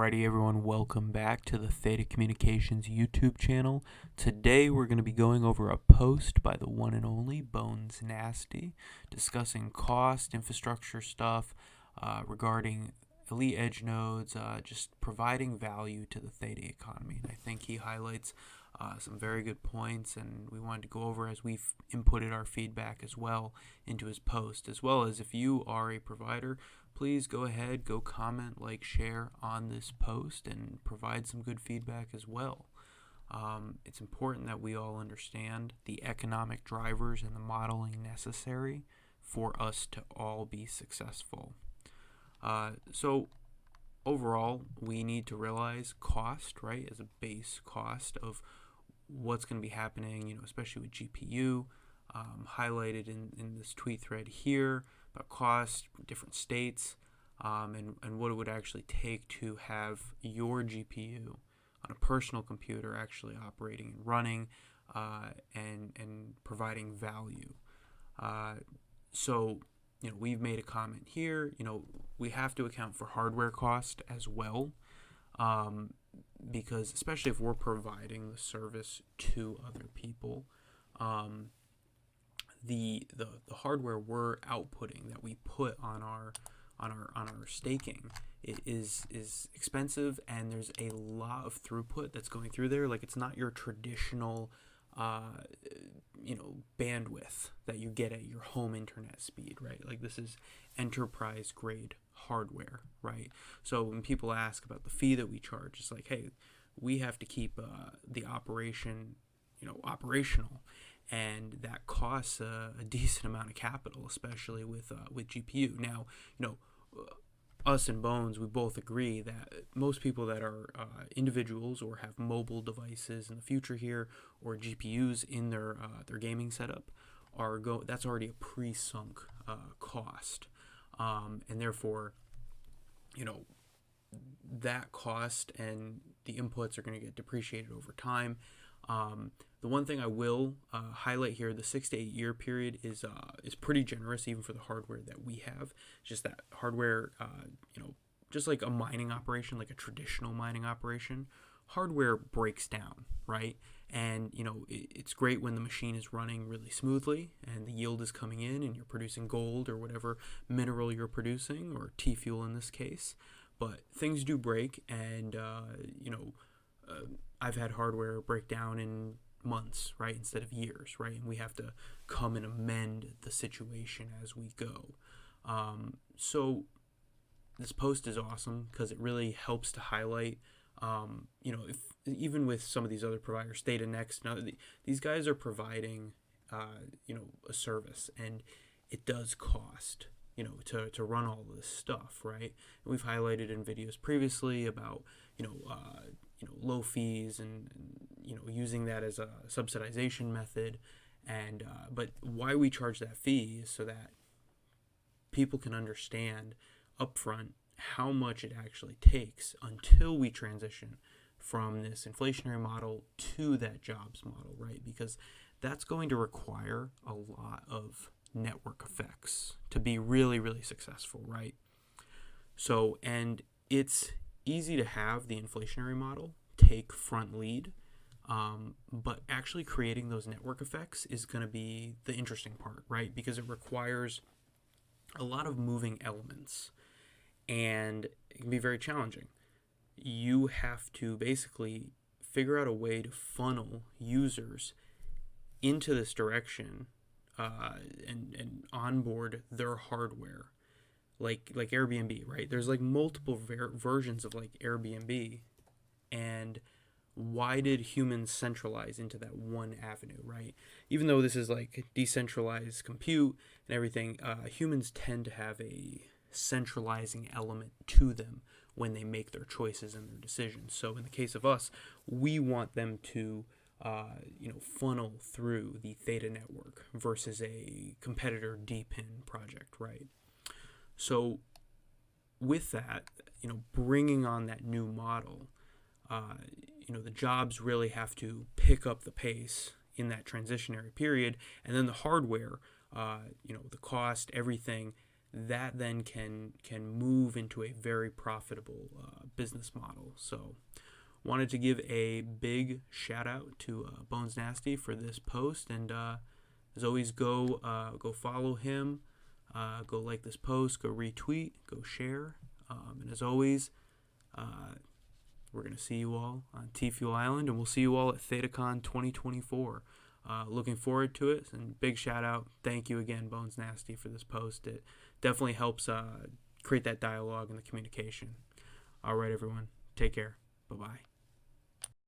Alrighty, everyone, welcome back to the Theta Communications YouTube channel. Today we're going to be going over a post by the one and only BonesNasty discussing cost, infrastructure stuff regarding elite edge nodes, just providing value to the Theta economy. And I think he highlights some very good points, and we wanted to go over as we've inputted our feedback as well into his post, as well as if you are a provider, please go ahead, go comment, like, share on this post, and provide some good feedback as well. It's important that we all understand the economic drivers and the modeling necessary for us to all be successful. So overall, we need to realize cost, right, as a base cost of what's going to be happening, especially with GPU, highlighted in this tweet thread here, about cost, different states, and what it would actually take to have your GPU on a personal computer actually operating and running and providing value. So we've made a comment here. We have to account for hardware cost as well, because especially if we're providing the service to other people, the hardware we're outputting that we put on our staking is expensive, and there's a lot of throughput that's going through there. Like, it's not your traditional bandwidth that you get at your home internet speed, right? Like, this is enterprise grade hardware, right? So when people ask about the fee that we charge, it's like, hey, we have to keep the operation operational, and that costs a decent amount of capital, especially with GPU. Now, us and Bones, we both agree that most people that are individuals or have mobile devices in the future here, or GPUs in their gaming setup, that's already a pre-sunk cost, and therefore, that cost and the inputs are going to get depreciated over time. The one thing I will highlight here, the 6 to 8 year period is pretty generous even for the hardware that we have. Just that hardware, just like a mining operation, like a traditional mining operation, hardware breaks down, right? And, it's great when the machine is running really smoothly and the yield is coming in and you're producing gold or whatever mineral you're producing, or TFUEL in this case. But things do break, and, I've had hardware break down in months, right, instead of years, right? And we have to come and amend the situation as we go. So this post is awesome because it really helps to highlight, if even with some of these other providers, Theta Next, now these guys are providing, a service, and it does cost, to run all of this stuff, right? And we've highlighted in videos previously about, low fees and using that as a subsidization method, and but why we charge that fee is so that people can understand upfront how much it actually takes until we transition from this inflationary model to that jobs model, right? Because that's going to require a lot of network effects to be really, really successful, right? So, and it's easy to have the inflationary model take front lead, but actually creating those network effects is going to be the interesting part, right? Because it requires a lot of moving elements, and it can be very challenging. You have to basically figure out a way to funnel users into this direction, and onboard their hardware, like Airbnb, right? There's like multiple versions of like Airbnb, and why did humans centralize into that one avenue, right? Even though this is like decentralized compute and everything, humans tend to have a centralizing element to them when they make their choices and their decisions. So in the case of us, we want them to funnel through the Theta network versus a competitor DPIN project, right? So with that, bringing on that new model, the jobs really have to pick up the pace in that transitionary period, and then the hardware, the cost, everything that then can move into a very profitable business model. So wanted to give a big shout out to BonesNasty for this post, and as always, go follow him, go like this post, go retweet, go share, and as always, we're going to see you all on TFUEL Island, and we'll see you all at ThetaCon 2024. Looking forward to it, and big shout out. Thank you again, BonesNasty, for this post. It definitely helps create that dialogue and the communication. All right, everyone. Take care. Bye-bye.